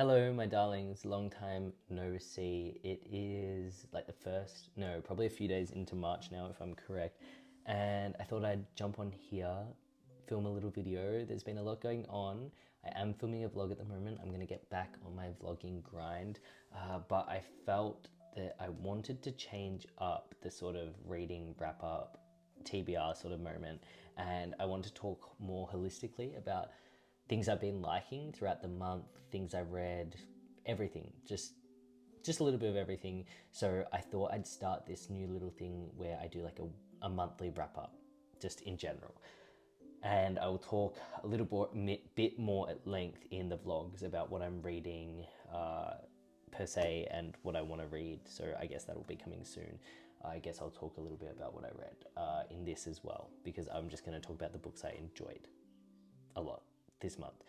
Hello, my darlings. Long time no see. It is like probably a few days into March now, if I'm correct. And I thought I'd jump on here, film a little video. There's been a lot going on. I am filming a vlog at the moment. I'm going to get back on my vlogging grind. But I felt that I wanted to change up the sort of reading wrap up TBR sort of moment. And I want to talk more holistically about things I've been liking throughout the month, things I read, everything, just a little bit of everything. So I thought I'd start this new little thing where I do like a monthly wrap up, just in general. And I will talk a bit more at length in the vlogs about what I'm reading per se and what I want to read. So I guess that'll be coming soon. I guess I'll talk a little bit about what I read in this as well, because I'm just going to talk about the books I enjoyed a lot this month.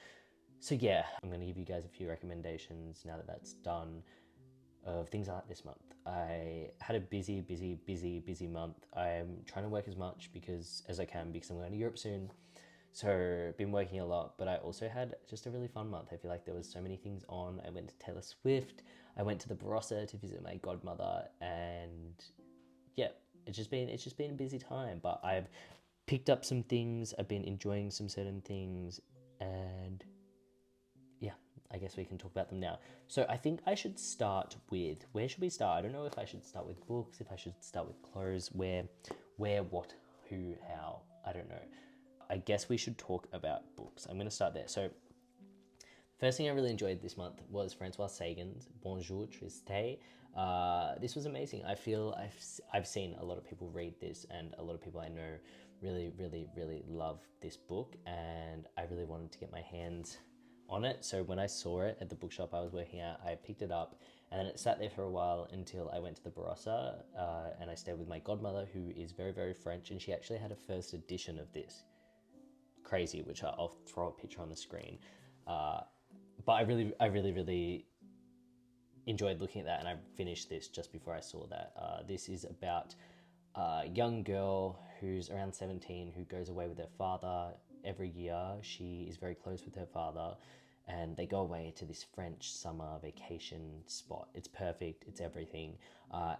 So yeah, I'm going to give you guys a few recommendations now that that's done of things I like this month. I had a busy month. I'm trying to work as much as I can because I'm going to Europe soon. So been working a lot, but I also had just a really fun month. I feel like there was so many things on. I went to Taylor Swift. I went to the Barossa to visit my godmother, and yeah, it's just been a busy time, but I've picked up some things. I've been enjoying some certain things, and yeah, I guess we can talk about them now. So I think I should start with, where should we start? I don't know if I should start with books, if I should start with clothes, where, what, who, how, I don't know. I guess we should talk about books. I'm going to start there. So first thing I really enjoyed this month was Francois Sagan's Bonjour TR. This was amazing. I feel I've seen a lot of people read this, and a lot of people I know really love this book, and I really wanted to get my hands on it. So when I saw it at the bookshop I was working at, I picked it up, and then it sat there for a while until I went to the Barossa, and I stayed with my godmother, who is very French, and she actually had a first edition of this. Crazy, which I'll throw a picture on the screen. But I really enjoyed looking at that, and I finished this just before I saw that. This is about a young girl who's around 17 who goes away with her father every year. She is very close with her father, and they go away to this French summer vacation spot. It's perfect, it's everything.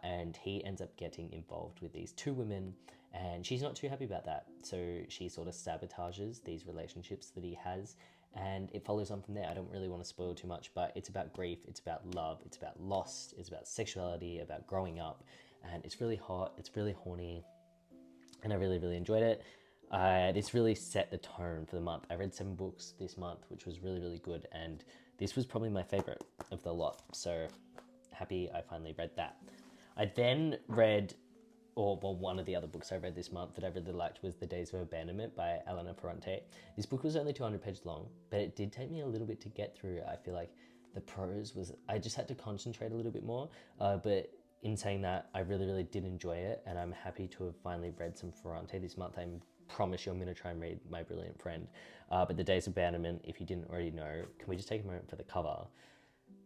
And he ends up getting involved with these two women, and she's not too happy about that. So she sort of sabotages these relationships that he has, and it follows on from there. I don't really want to spoil too much, but it's about grief, it's about love, it's about loss, it's about sexuality, about growing up, and it's really hot, it's really horny, and I really enjoyed it. This really set the tone for the month. I read 7 books this month, which was really good, and this was probably my favorite of the lot, so happy I finally read that. I then read, one of the other books I read this month that I really liked was The Days of Abandonment by Elena Ferrante. This book was only 200 pages long, but it did take me a little bit to get through. I feel like the prose was, I just had to concentrate a little bit more, but in saying that, I really did enjoy it, and I'm happy to have finally read some Ferrante this month. I promise you I'm going to try and read My Brilliant Friend. But The Days of Abandonment, if you didn't already know, can we just take a moment for the cover?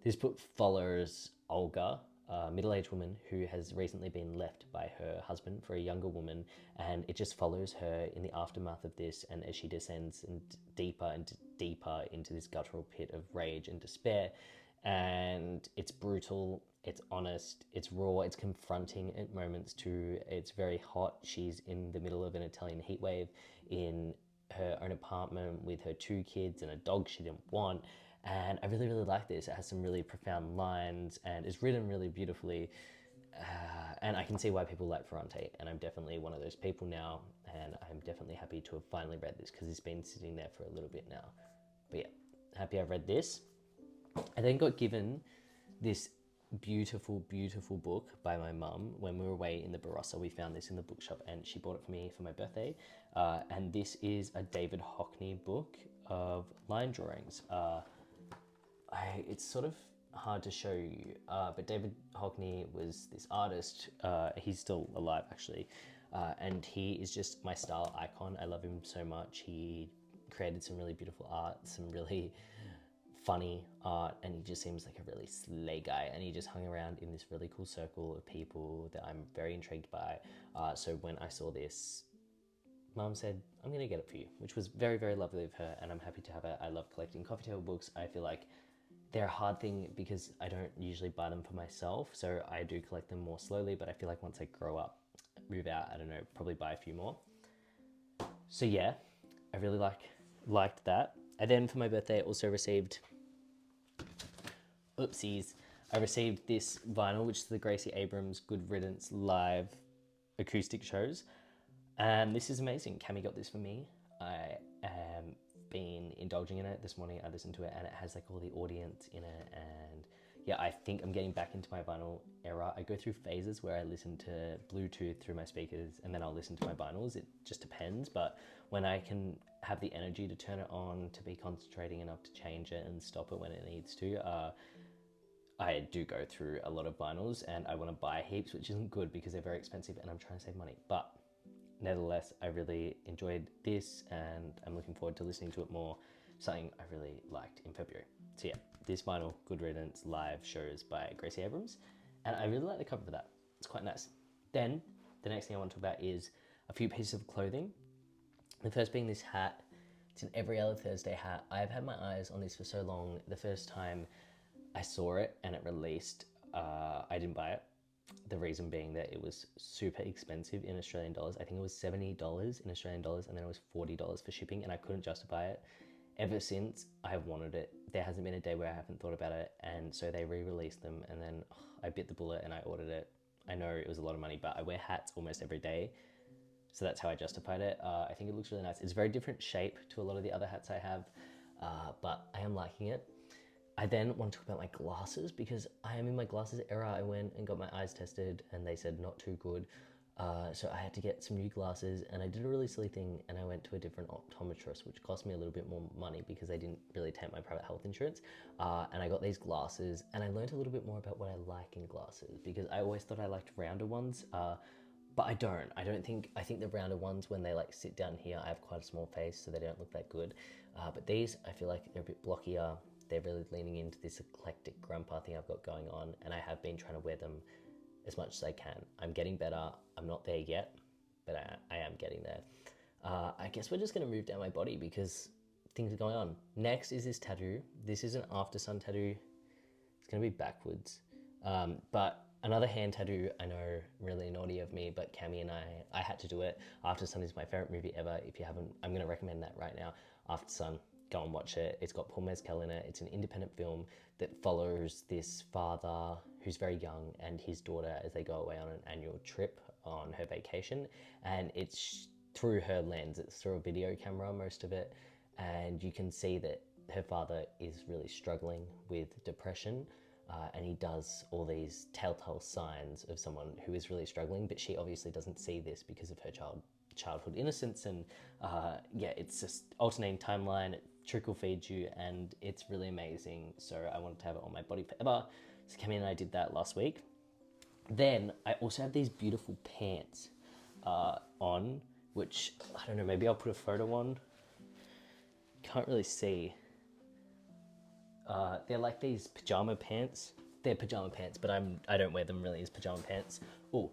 This book follows Olga, a middle-aged woman who has recently been left by her husband for a younger woman, and it just follows her in the aftermath of this, and as she descends deeper and deeper into this guttural pit of rage and despair. And it's brutal, it's honest, it's raw, it's confronting at moments too. It's very hot. She's in the middle of an Italian heatwave in her own apartment with her 2 kids and a dog she didn't want. And I really like this. It has some really profound lines, and it's written really beautifully. And I can see why people like Ferrante, and I'm definitely one of those people now, and I'm definitely happy to have finally read this because it's been sitting there for a little bit now. But yeah, happy I've read this. I then got given this beautiful book by my mum when we were away in the Barossa. We found this in the bookshop, and she bought it for me for my birthday. And this is a David Hockney book of line drawings. It's sort of hard to show you, but David Hockney was this artist. He's still alive, actually, and he is just my style icon. I love him so much. He created some really beautiful art, some really funny art, and he just seems like a really slay guy, and he just hung around in this really cool circle of people that I'm very intrigued by. So when I saw this, Mum said, I'm gonna get it for you, which was very lovely of her, and I'm happy to have it. I love collecting coffee table books. I feel like they're a hard thing because I don't usually buy them for myself, so I do collect them more slowly, but I feel like once I grow up, move out, I don't know, probably buy a few more. So yeah, I really liked that. And then for my birthday, I also received, oopsies, I received this vinyl, which is the Gracie Abrams Good Riddance live acoustic shows. And this is amazing. Cami got this for me. I am been indulging in it. This morning I listened to it and it has like all the audience in it, and yeah, I think I'm getting back into my vinyl era. I go through phases where I listen to Bluetooth through my speakers and then I'll listen to my vinyls. It just depends, but when I can have the energy to turn it on, to be concentrating enough to change it and stop it when it needs to, I do go through a lot of vinyls, and I want to buy heaps, which isn't good because they're very expensive and I'm trying to save money. But nevertheless, I really enjoyed this and I'm looking forward to listening to it more. Something I really liked in February. So yeah, this vinyl, Good Riddance live shows by Gracie Abrams, and I really like the cover for that. It's quite nice. Then the next thing I want to talk about is a few pieces of clothing. The first being this hat. It's an Every Other Thursday hat. I've had my eyes on this for so long. The first time I saw it and it released, I didn't buy it. The reason being that it was super expensive in Australian dollars. I think it was $70 in Australian dollars, and then it was $40 for shipping, and I couldn't justify it. Ever since, I've wanted it. There hasn't been a day where I haven't thought about it, and so they re-released them, and then I bit the bullet and I ordered it. I know it was a lot of money, but I wear hats almost every day, so that's how I justified it. I think it looks really nice. It's a very different shape to a lot of the other hats I have, but I am liking it. I then want to talk about my glasses because I am in my glasses era. I went and got my eyes tested and they said not too good. So I had to get some new glasses, and I did a really silly thing and I went to a different optometrist, which cost me a little bit more money because they didn't really take my private health insurance. And I got these glasses and I learned a little bit more about what I like in glasses, because I always thought I liked rounder ones. But I don't. I think the rounder ones, when they like sit down here, I have quite a small face, so they don't look that good. But these, I feel like they're a bit blockier. They're really leaning into this eclectic grandpa thing I've got going on, and I have been trying to wear them as much as I can. I'm getting better. I'm not there yet, but I am getting there. I guess we're just going to move down my body because things are going on. Next is this tattoo. This is an After Sun tattoo. It's going to be backwards. But another hand tattoo, I know, really naughty of me, but Cami and I had to do it. After Sun is my favorite movie ever. If you haven't, I'm going to recommend that right now. After Sun, go and watch it. It's got Paul Mescal in it. It's an independent film that follows this father who's very young and his daughter as they go away on an annual trip on her vacation. And it's through her lens. It's through a video camera, most of it. And you can see that her father is really struggling with depression. And he does all these telltale signs of someone who is really struggling, but she obviously doesn't see this because of her childhood innocence. And yeah, it's just alternating timeline. It trickle feeds you, and it's really amazing. So I wanted to have it on my body forever. So Cammy and I did that last week. Then I also have these beautiful pants on, which I don't know. Maybe I'll put a photo on. Can't really see. They're like these pajama pants. They're pajama pants, but I don't wear them really as pajama pants. Oh,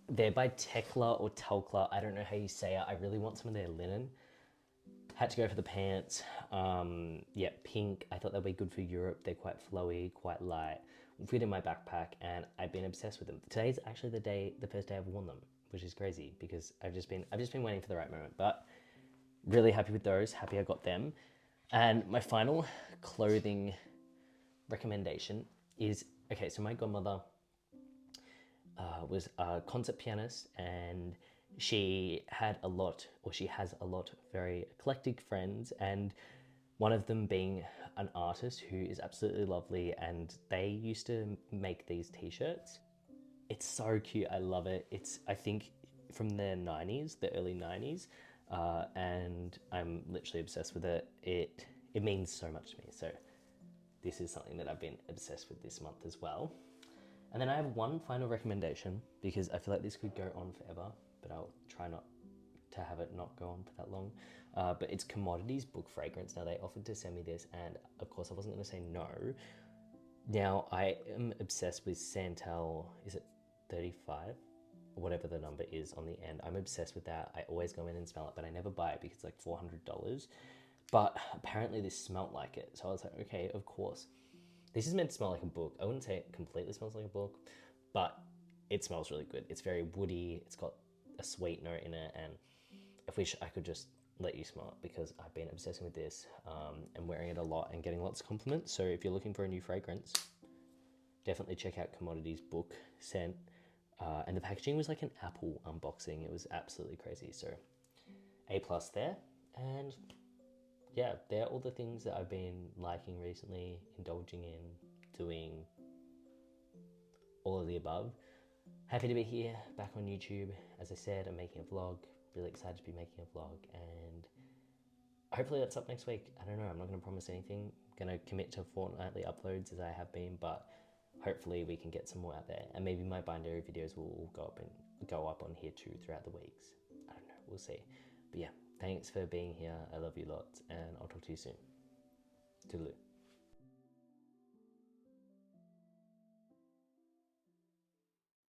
they're by Tekla or Telkla. I don't know how you say it. I really want some of their linen. Had to go for the pants. Yeah, pink. I thought they'd be good for Europe. They're quite flowy, quite light. Fit in my backpack, and I've been obsessed with them. Today's actually the first day I've worn them, which is crazy because I've just been waiting for the right moment. But really happy with those. Happy I got them. And my final clothing recommendation is, okay, so my godmother was a concert pianist, and she has a lot of very eclectic friends, and one of them being an artist who is absolutely lovely, and they used to make these t-shirts. It's so cute. I love it. It's, I think, from the 90s, the early 90s. And I'm literally obsessed with it. It means so much to me. So this is something that I've been obsessed with this month as well. And then I have one final recommendation because I feel like this could go on forever, but I'll try not to have it not go on for that long. But it's Commodities Book Fragrance. Now, they offered to send me this, and of course I wasn't going to say no. Now, I am obsessed with Santal, is it 35? Whatever the number is on the end. I'm obsessed with that. I always go in and smell it, but I never buy it because it's like $400. But apparently this smelled like it. So I was like, okay, of course. This is meant to smell like a book. I wouldn't say it completely smells like a book, but it smells really good. It's very woody. It's got a sweet note in it, and I wish I could just let you smell it because I've been obsessing with this and wearing it a lot and getting lots of compliments. So if you're looking for a new fragrance, definitely check out Commodities book scent. And the packaging was like an Apple unboxing. It was absolutely crazy. So A+ there. And yeah, they're all the things that I've been liking recently, indulging in, doing all of the above. Happy to be here, back on YouTube. As I said, I'm making a vlog. Really excited to be making a vlog, and hopefully that's up next week. I don't know, I'm not going to promise anything. I'm going to commit to fortnightly uploads as I have been, but hopefully we can get some more out there, and maybe my binary videos will go up on here too throughout the weeks. I don't know, we'll see. But yeah, thanks for being here. I love you lots, and I'll talk to you soon. Toodaloo.